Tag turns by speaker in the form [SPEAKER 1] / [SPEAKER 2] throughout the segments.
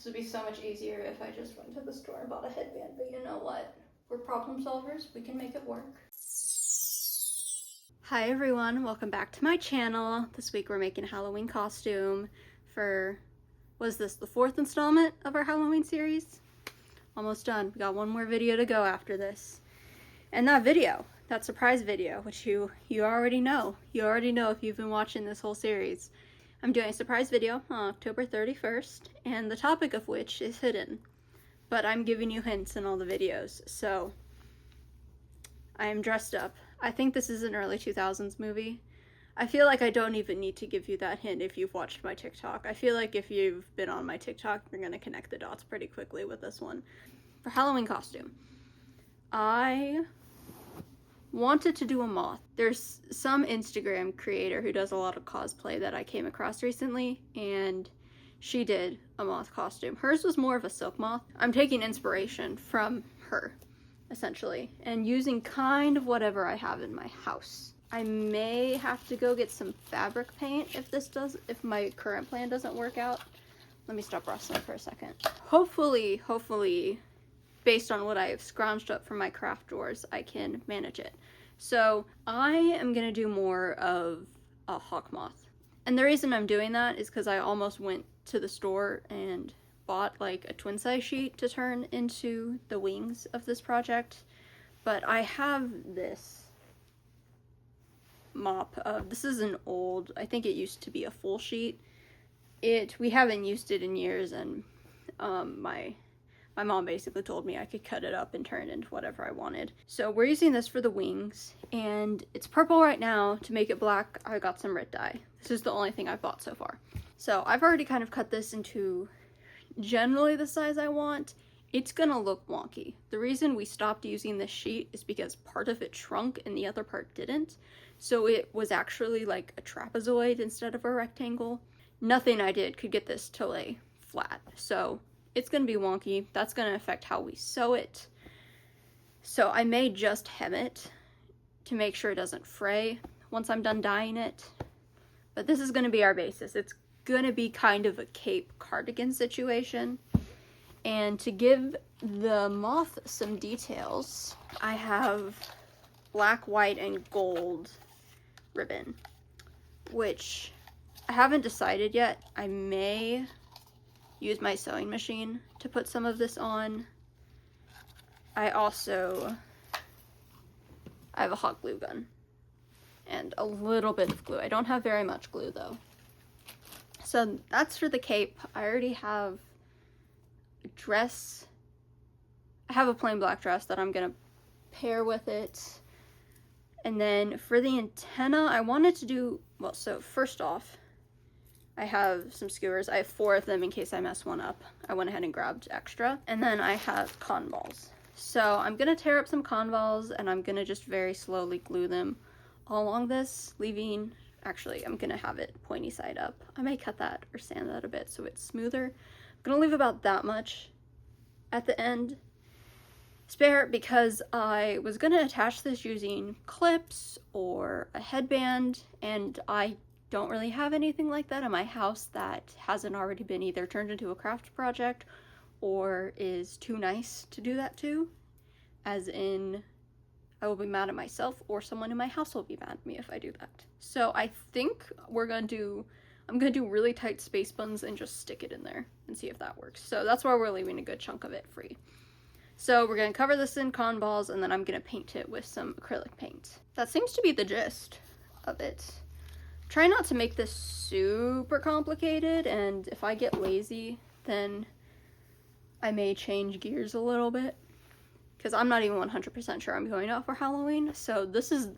[SPEAKER 1] would be so much easier if I just went to the store and bought a headband, but you know what? We're problem solvers, we can make it work. Hi everyone, welcome back to my channel. This week we're making a Halloween costume for, was this the 4th installment of our Halloween series? Almost done. We got one more video to go after this. And that video, that surprise video, which you already know. You already know if you've been watching this whole series. I'm doing a surprise video on October 31st, and the topic of which is hidden. But I'm giving you hints in all the videos, so I am dressed up. I think this is an early 2000s movie. I feel like I don't even need to give you that hint if you've watched my TikTok. I feel like if you've been on my TikTok, you're gonna connect the dots pretty quickly with this one. For Halloween costume, I wanted to do a moth. There's some Instagram creator who does a lot of cosplay that I came across recently, and she did a moth costume. Hers was more of a silk moth. I'm taking inspiration from her, essentially, and using kind of whatever I have in my house. I may have to go get some fabric paint if my current plan doesn't work out. Let me stop rustling for a second. Hopefully, based on what I have scrounged up from my craft drawers, I can manage it. So I am gonna do more of a hawk moth. And the reason I'm doing that is because I almost went to the store and bought like a twin size sheet to turn into the wings of this project. But I have this mop. This is an old, I think it used to be a full sheet. We haven't used it in years, and my mom basically told me I could cut it up and turn it into whatever I wanted. So we're using this for the wings, and it's purple right now. To make it black, I got some red dye. This is the only thing I've bought so far. So I've already kind of cut this into generally the size I want. It's gonna look wonky. The reason we stopped using this sheet is because part of it shrunk and the other part didn't. So it was actually like a trapezoid instead of a rectangle. Nothing I did could get this to lay flat. So it's gonna be wonky. That's gonna affect how we sew it. So I may just hem it to make sure it doesn't fray once I'm done dyeing it. But this is gonna be our basis. It's gonna be kind of a cape cardigan situation. And to give the moth some details, I have black, white, and gold ribbon, which I haven't decided yet. I may use my sewing machine to put some of this on. I have a hot glue gun and a little bit of glue. I don't have very much glue though. So that's for the cape. I already have a dress. I have a plain black dress that I'm gonna pair with it. And then for the antenna, I wanted to do, well, so first off, I have some skewers. I have 4 of them in case I mess one up. I went ahead and grabbed extra. And then I have cotton balls. So I'm gonna tear up some cotton balls and I'm gonna just very slowly glue them all along this, leaving, actually, I'm gonna have it pointy side up. I may cut that or sand that a bit so it's smoother. I'm gonna leave about that much at the end spare because I was gonna attach this using clips or a headband, and I don't really have anything like that in my house that hasn't already been either turned into a craft project or is too nice to do that to, as in I will be mad at myself or someone in my house will be mad at me if I do that. So I think I'm gonna do really tight space buns and just stick it in there and see if that works. So that's why we're leaving a good chunk of it free. So we're gonna cover this in cotton balls and then I'm gonna paint it with some acrylic paint. That seems to be the gist of it. Try not to make this super complicated, and if I get lazy, then I may change gears a little bit, because I'm not even 100% sure I'm going out for Halloween, so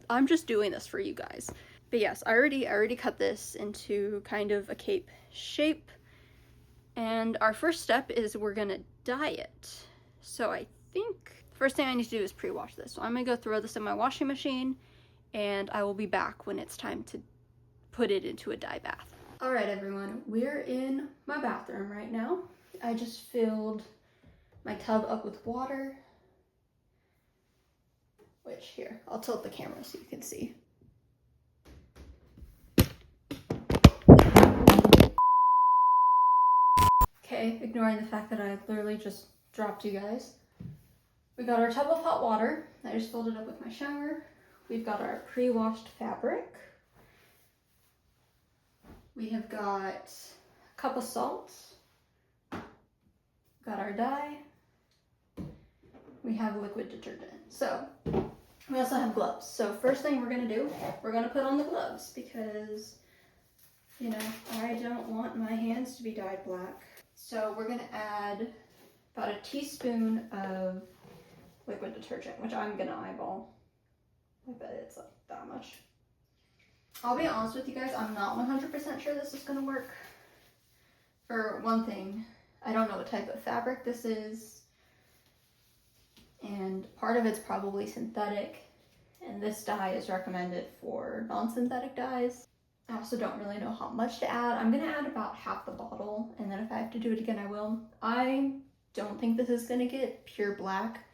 [SPEAKER 1] I'm just doing this for you guys. But yes, I already cut this into kind of a cape shape, and our first step is we're gonna dye it. So I think the first thing I need to do is pre-wash this. So I'm gonna go throw this in my washing machine, and I will be back when it's time to put it into a dye bath. All right, everyone, we're in my bathroom right now. I just filled my tub up with water, which here, I'll tilt the camera so you can see. Okay, okay, ignoring the fact that I literally just dropped you guys. We got our tub of hot water. I just filled it up with my shower. We've got our pre-washed fabric. We have got a cup of salt. Got our dye. We have liquid detergent. So we also have gloves. So first thing we're gonna do, we're gonna put on the gloves because, you know, I don't want my hands to be dyed black. So we're gonna add about a teaspoon of liquid detergent, which I'm gonna eyeball. I bet it's like that much. I'll be honest with you guys, I'm not 100% sure this is gonna work. For one thing, I don't know what type of fabric this is, and part of it's probably synthetic, and this dye is recommended for non-synthetic dyes. I also don't really know how much to add. I'm gonna add about half the bottle, and then if I have to do it again, I will. I don't think this is gonna get pure black,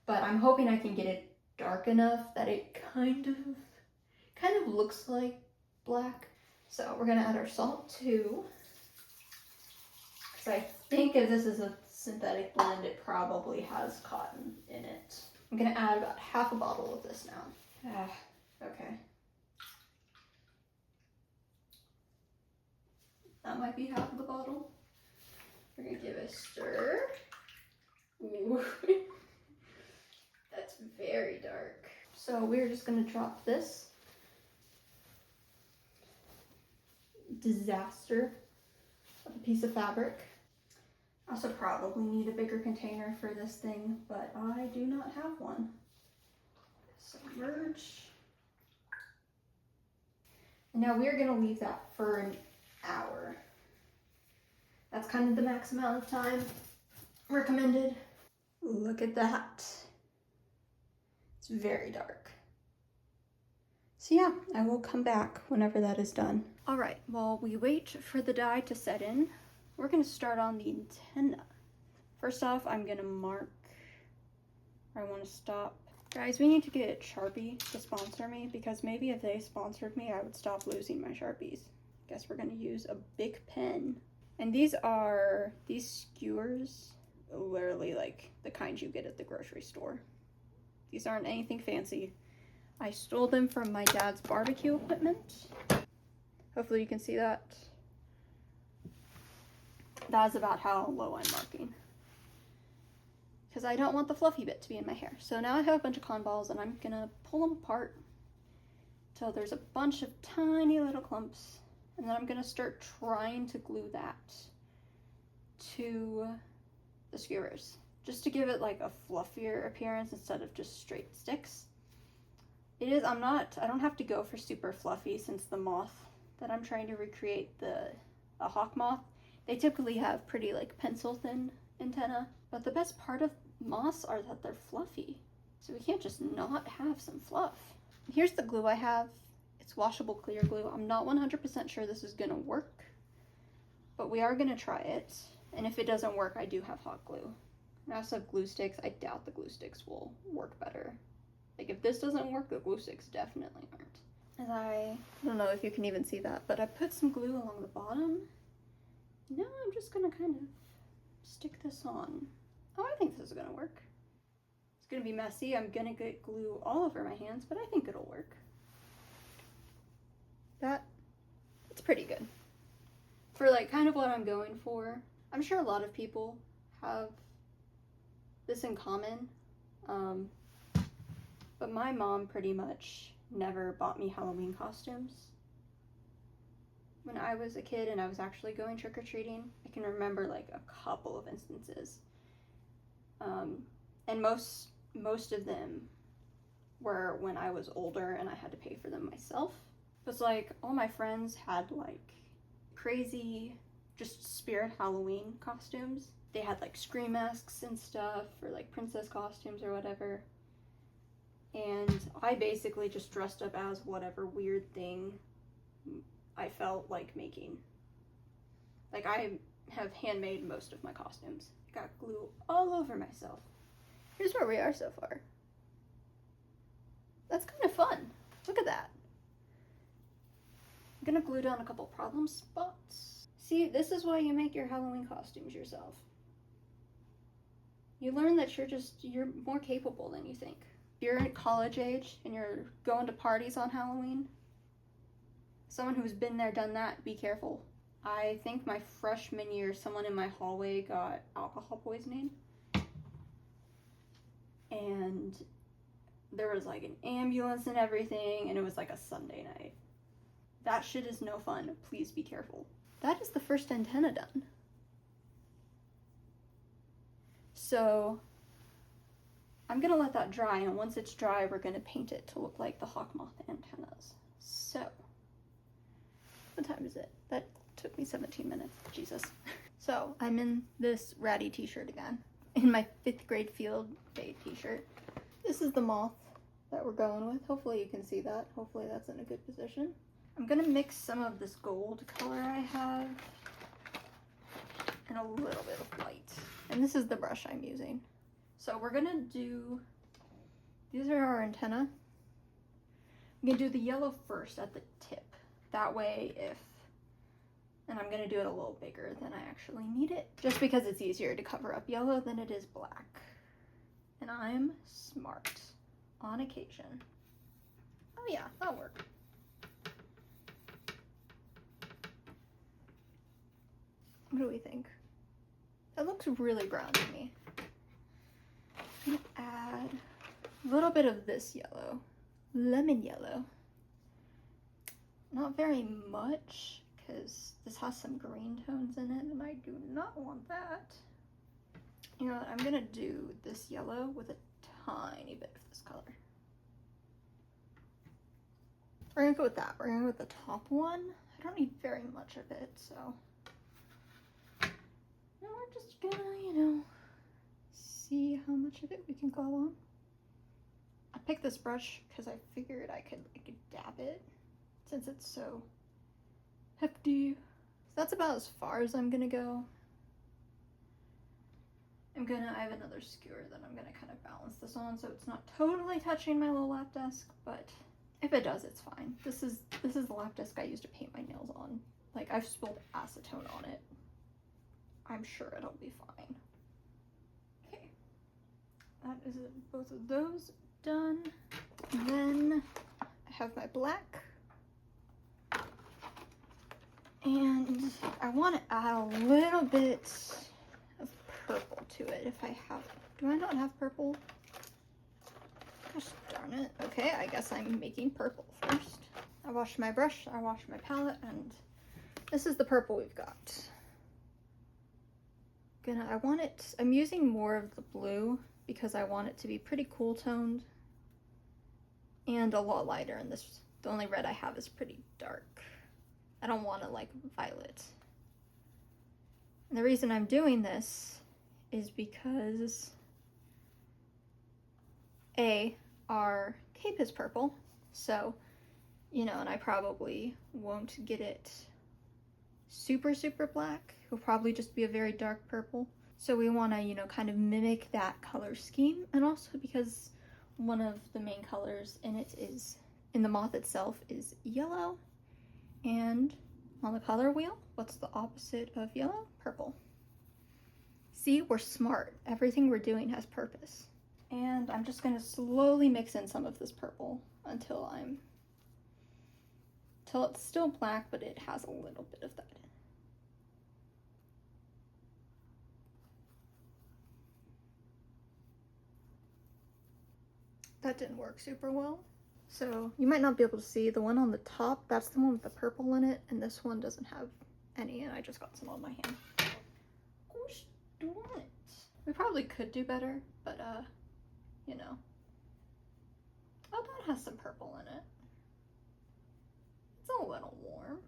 [SPEAKER 1] but I'm hoping I can get it dark enough that it kind of looks like black. So we're gonna add our salt too, because I think if this is a synthetic blend, it probably has cotton in it. I'm gonna add about half a bottle of this now. Okay. That might be half of the bottle. We're gonna give it a stir. Ooh. That's very dark. So we're just gonna drop this disaster of a piece of fabric. I also probably need a bigger container for this thing, but I do not have one. Submerge. And now we're gonna leave that for an hour. That's kind of the max amount of time recommended. Look at that. It's very dark. So yeah, I will come back whenever that is done. All right, while we wait for the dye to set in, we're gonna start on the antenna. First off, I'm gonna mark where I wanna stop. Guys, we need to get Sharpie to sponsor me, because maybe if they sponsored me, I would stop losing my Sharpies. Guess we're gonna use a big pen. And these skewers, literally like the kind you get at the grocery store. These aren't anything fancy. I stole them from my dad's barbecue equipment. Hopefully you can see that. That's about how low I'm marking, because I don't want the fluffy bit to be in my hair. So now I have a bunch of cotton balls, and I'm gonna pull them apart till there's a bunch of tiny little clumps, and then I'm gonna start trying to glue that to the skewers, just to give it like a fluffier appearance instead of just straight sticks. I don't have to go for super fluffy, since the moth that I'm trying to recreate, a hawk moth, they typically have pretty like pencil thin antenna, but the best part of moths are that they're fluffy. So we can't just not have some fluff. Here's the glue I have. It's washable clear glue. I'm not 100% sure this is gonna work, but we are gonna try it. And if it doesn't work, I do have hot glue. I also have glue sticks. I doubt the glue sticks will work better. Like if this doesn't work, the glue sticks definitely aren't. And I don't know if you can even see that, but I put some glue along the bottom. Now I'm just gonna kind of stick this on. Oh, I think this is gonna work. It's gonna be messy. I'm gonna get glue all over my hands, but I think it'll work. It's pretty good. For like kind of what I'm going for. I'm sure a lot of people have this in common. But my mom pretty much never bought me Halloween costumes. When I was a kid and I was actually going trick-or-treating, I can remember like a couple of instances. And most of them were when I was older and I had to pay for them myself. It was like all my friends had like crazy, just spirit Halloween costumes. They had like scream masks and stuff, or like princess costumes or whatever. And I basically just dressed up as whatever weird thing I felt like making. Like I have handmade most of my costumes. I got glue all over myself. Here's where we are so far. That's kind of fun. Look at that. I'm gonna glue down a couple problem spots. See, this is why you make your Halloween costumes yourself. You learn that you're more capable than you think. If you're at college age and you're going to parties on Halloween, someone who's been there, done that, be careful. I think my freshman year, someone in my hallway got alcohol poisoning. And there was like an ambulance and everything, and it was like a Sunday night. That shit is no fun. Please be careful. That is the first antenna done. So I'm gonna let that dry, and once it's dry, we're gonna paint it to look like the hawk moth antennas. So, what time is it? That took me 17 minutes. Jesus. So I'm in this ratty t-shirt again, in my 5th grade field day t-shirt. This is the moth that we're going with. Hopefully you can see that. Hopefully that's in a good position. I'm gonna mix some of this gold color I have and a little bit of white. And this is the brush I'm using. So we're gonna do, these are our antenna. I'm gonna do the yellow first at the tip. That way and I'm gonna do it a little bigger than I actually need it, just because it's easier to cover up yellow than it is black. And I'm smart on occasion. Oh yeah, that'll work. What do we think? It looks really brown to me. I'm gonna add a little bit of this yellow, lemon yellow. Not very much, because this has some green tones in it, and I do not want that. You know what, I'm gonna do this yellow with a tiny bit of this color. We're gonna go with that. We're gonna go with the top one. I don't need very much of it, so. Now we're just gonna, see how much of it we can go on. I picked this brush because I figured I could dab it, since it's so hefty. So that's about as far as I'm gonna go. I have another skewer that I'm gonna kind of balance this on so it's not totally touching my little lap desk, but if it does, it's fine. This is the lap desk I used to paint my nails on. Like, I've spilled acetone on it. I'm sure it'll be fine. Okay, that is both of those done. And then I have my black. And I want to add a little bit of purple to it if I have. Do I not have purple? Gosh darn it. Okay, I guess I'm making purple first. I washed my brush, I washed my palette, and this is the purple we've got. I'm using more of the blue because I want it to be pretty cool toned and a lot lighter, and the only red I have is pretty dark. I don't want to like violet. And the reason I'm doing this is because our cape is purple, so, and I probably won't get it super, super black. It'll probably just be a very dark purple. So we want to, kind of mimic that color scheme, and also because one of the main colors in the moth itself is yellow, and on the color wheel, what's the opposite of yellow? Purple. See, we're smart. Everything we're doing has purpose. And I'm just gonna slowly mix in some of this purple until it's still black, but it has a little bit of that in it. That didn't work super well. So you might not be able to see the one on the top, that's the one with the purple in it, and this one doesn't have any, and I just got some on my hand. Gosh darn it. We probably could do better, but oh, that has some purple in it. It's a little warm.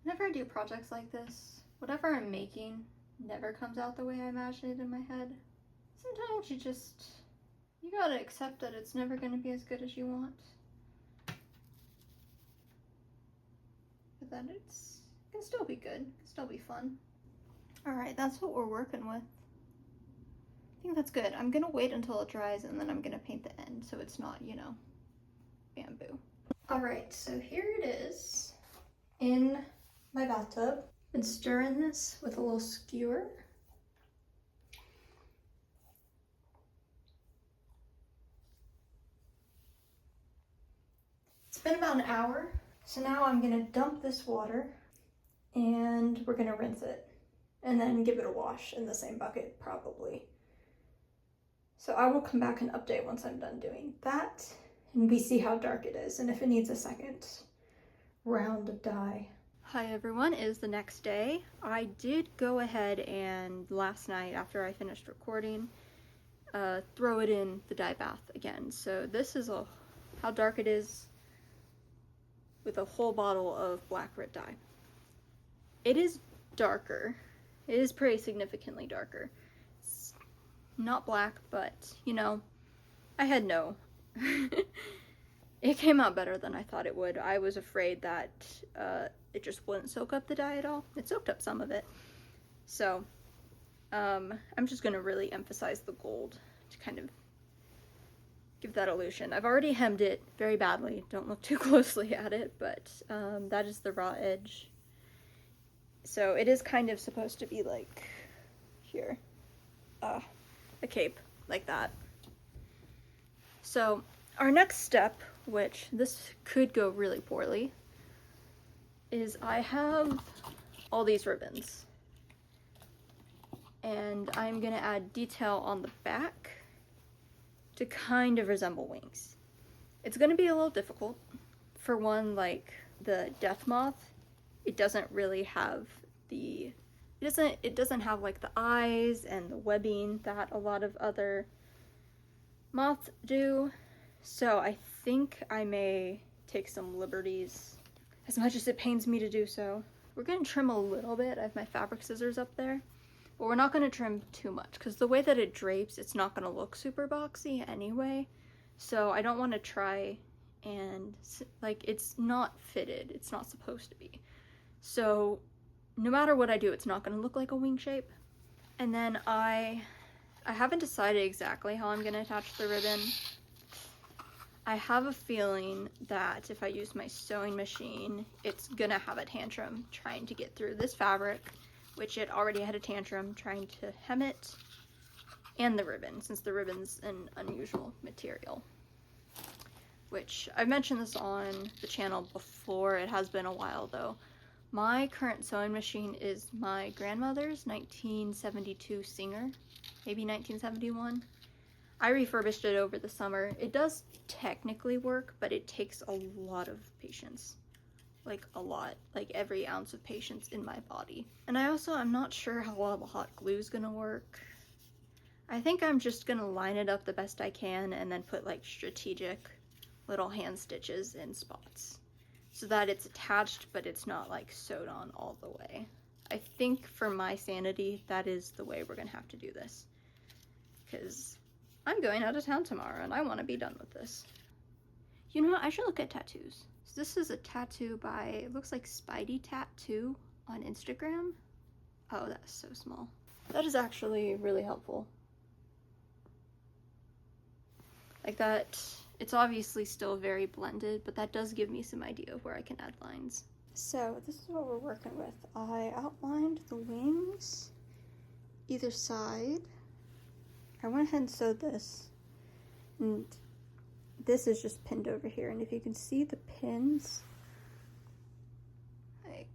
[SPEAKER 1] Whenever I do projects like this, whatever I'm making never comes out the way I imagine it in my head. Sometimes you gotta accept that it's never gonna be as good as you want. But that it can still be good, it can still be fun. Alright, that's what we're working with. I think that's good. I'm gonna wait until it dries and then I'm gonna paint the end so it's not, bamboo. Alright, so here it is in my bathtub. Been stirring this with a little skewer. It's been about an hour, so now I'm gonna dump this water and we're gonna rinse it and then give it a wash in the same bucket probably. So I will come back and update once I'm done doing that and we see how dark it is and if it needs a second round of dye. Hi everyone, it is the next day. I did go ahead and last night after I finished recording, throw it in the dye bath again. So this is how dark it is with a whole bottle of black grit dye. It is darker. It is pretty significantly darker. It's not black, but you know, I had no. It came out better than I thought it would. I was afraid that it just wouldn't soak up the dye at all. It soaked up some of it. So I'm just gonna really emphasize the gold to kind of give that illusion. I've already hemmed it very badly. Don't look too closely at it, but that is the raw edge. So it is kind of supposed to be like here, a cape like that. So our next step, which this could go really poorly, is I have all these ribbons and I'm gonna add detail on the back to kind of resemble wings. It's gonna be a little difficult. For one, like the death moth, it doesn't really have it doesn't have like the eyes and the webbing that a lot of other moths do. So I think I may take some liberties, as much as it pains me to do so. We're gonna trim a little bit. I have my fabric scissors up there, but we're not gonna trim too much because the way that it drapes, it's not gonna look super boxy anyway. So I don't want to try and, like, it's not fitted. It's not supposed to be. So no matter what I do, it's not gonna look like a wing shape. And then I haven't decided exactly how I'm gonna attach the ribbon. I have a feeling that if I use my sewing machine, it's gonna have a tantrum trying to get through this fabric, which it already had a tantrum trying to hem it, and the ribbon, since the ribbon's an unusual material. Which, I've mentioned this on the channel before, it has been a while though. My current sewing machine is my grandmother's 1972 Singer, maybe 1971. I refurbished it over the summer. It does technically work, but it takes a lot of patience. Like a lot, like every ounce of patience in my body. And I'm not sure how well the hot glue is gonna work. I think I'm just gonna line it up the best I can and then put like strategic little hand stitches in spots so that it's attached, but it's not like sewed on all the way. I think for my sanity, that is the way we're gonna have to do this, because I'm going out of town tomorrow and I want to be done with this. You know what? I should look at tattoos. So this is a tattoo by, it looks like Spidey Tattoo on Instagram. Oh, that's so small. That is actually really helpful. Like that, it's obviously still very blended, but that does give me some idea of where I can add lines. So this is what we're working with. I outlined the wings either side. I went ahead and sewed this, and this is just pinned over here, and if you can see the pins, like,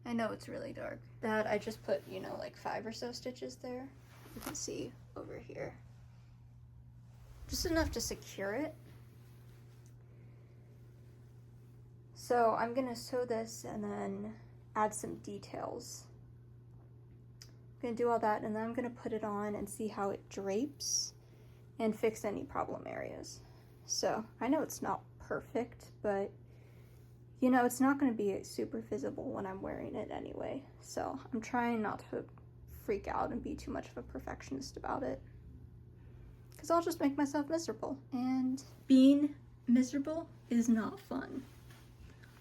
[SPEAKER 1] I know it's really dark, that I just put, you know, like 5 or so stitches there. You can see over here. Just enough to secure it. So I'm gonna sew this and then add some details. Gonna do all that, and then I'm gonna put it on and see how it drapes and fix any problem areas. So I know it's not perfect, but you know, it's not gonna be super visible when I'm wearing it anyway. So I'm trying not to freak out and be too much of a perfectionist about it, because I'll just make myself miserable, and being miserable is not fun.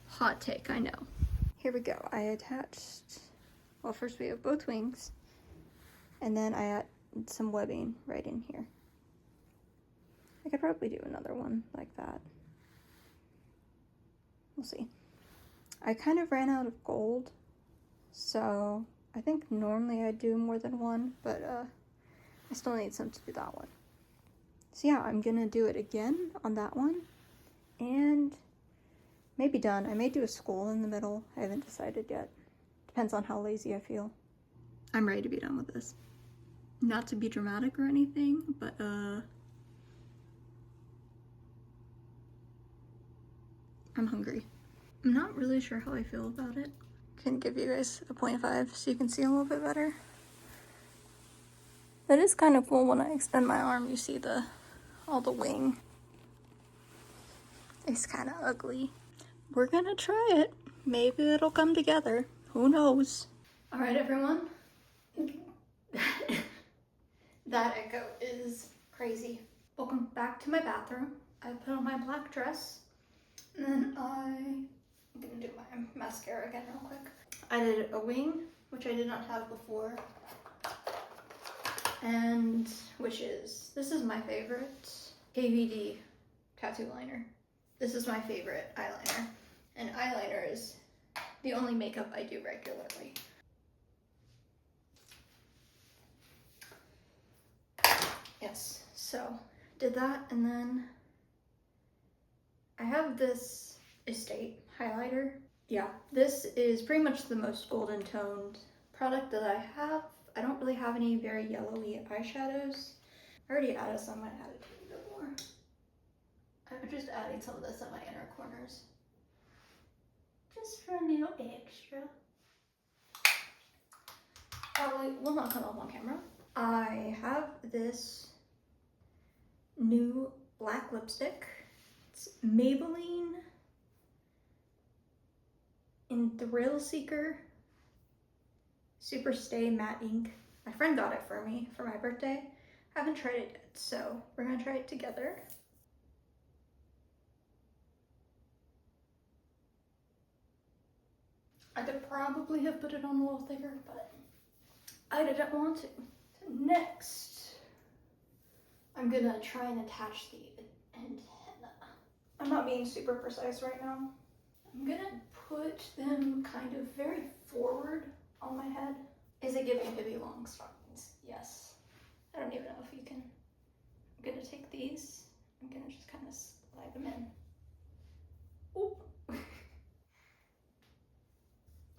[SPEAKER 1] Hot take, I know. Here we go. I attached, well, first we have both wings, and then I add some webbing right in here. I could probably do another one like that. We'll see. I kind of ran out of gold, So I think normally I do more than one, but I still need some to do that one. So yeah, I'm gonna do it again on that one, and maybe done. I may do a skull in the middle. I haven't decided yet. Depends on how lazy I feel. I'm ready to be done with this. Not to be dramatic or anything, but I'm hungry. I'm not really sure how I feel about it. Can give you guys a 0.5 so you can see a little bit better. That is kind of cool. When I extend my arm, you see all the wing. It's kind of ugly. We're gonna try it. Maybe it'll come together. Who knows? All right, everyone. That echo is crazy. Welcome back to my bathroom. I put on my black dress, and then I'm gonna do my mascara again real quick. I did a wing, which I did not have before, and this is my favorite KVD tattoo liner. This is my favorite eyeliner, and eyeliner is the only makeup I do regularly. Yes, so did that, and then I have this Estate highlighter. Yeah, this is pretty much the most golden toned product that I have. I don't really have any very yellowy eyeshadows. I already added some. I added a little bit more. I'm just adding some of this in my inner corners, just for a little extra. Oh, will not come up on camera. I have this new black lipstick. It's Maybelline in Thrill Seeker Super Stay Matte Ink. My friend got it for me for my birthday. I haven't tried it yet, so we're gonna try it together. I could probably have put it on a little thicker, but I didn't want to. So next, I'm gonna try and attach the antenna. I'm not being super precise right now. I'm gonna put them kind of very forward on my head. Is it giving Pippi Longstockings? Yes. I don't even know if you can. I'm gonna take these. I'm gonna just kind of slide them in. Oop.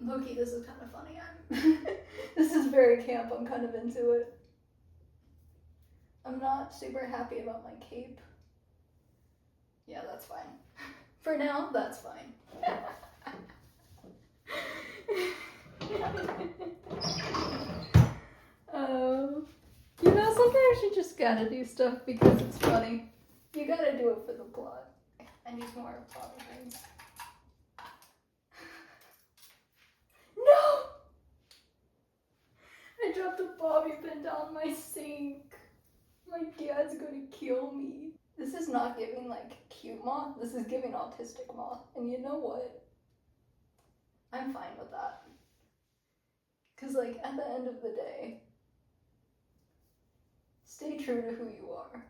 [SPEAKER 1] Loki, this is kind of funny. This is very camp. I'm kind of into it. I'm not super happy about my cape. Yeah, that's fine. For now, that's fine. You know, sometimes you just gotta do stuff because it's funny. You gotta do it for the plot. I need more plot things. No! I dropped a bobby pin down my sink. My dad's gonna kill me. This is not giving like cute moth. This is giving autistic moth. And you know what? I'm fine with that. Cause like at the end of the day, stay true to who you are.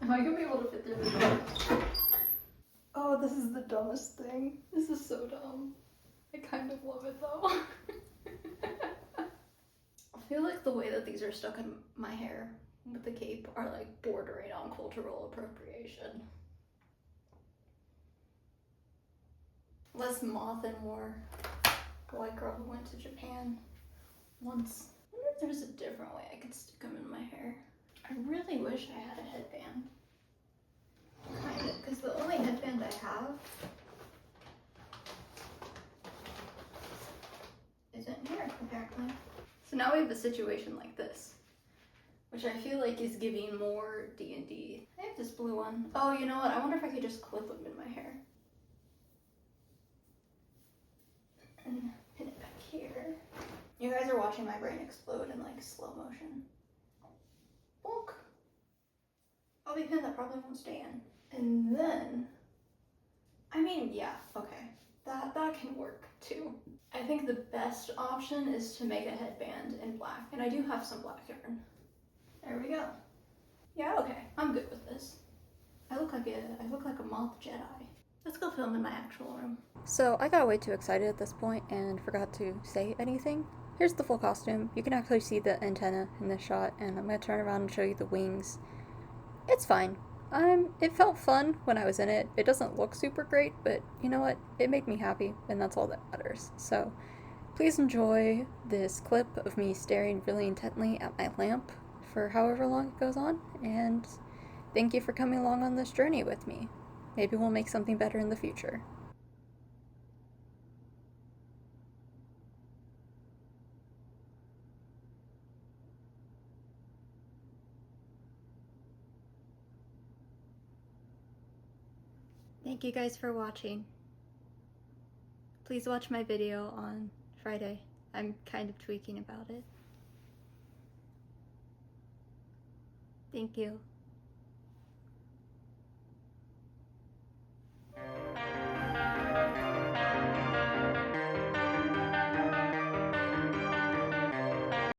[SPEAKER 1] Am I gonna be able to fit through the door? Oh, this is the dumbest thing. This is so dumb. I kind of love it though. I feel like the way that these are stuck in my hair with the cape are like bordering on cultural appropriation. Less moth and more white girl who went to Japan once. I wonder if there's a different way I could stick them in my hair. I really wish I had a headband. Kind of, because the only headband I have isn't here, apparently. So now we have a situation like this, which I feel like is giving more D&D. I have this blue one. Oh, you know what? I wonder if I could just clip them in my hair. And pin it back here. You guys are watching my brain explode in like slow motion. Bonk. Bobby pin that probably won't stay in. And then, I mean, yeah, okay. That can work too. I think the best option is to make a headband in black, and I do have some black yarn. There we go. Yeah, okay, I'm good with this. I look like a moth Jedi. Let's go film in my actual room. So I got way too excited at this point and forgot to say anything. Here's the full costume. You can actually see the antenna in this shot, and I'm going to turn around and show you the wings. It's fine. It felt fun when I was in it. It doesn't look super great, but you know what? It made me happy, and that's all that matters. So please enjoy this clip of me staring really intently at my lamp for however long it goes on, and thank you for coming along on this journey with me. Maybe we'll make something better in the future. Thank you guys for watching. Please watch my video on Friday. I'm kind of tweaking about it. Thank you.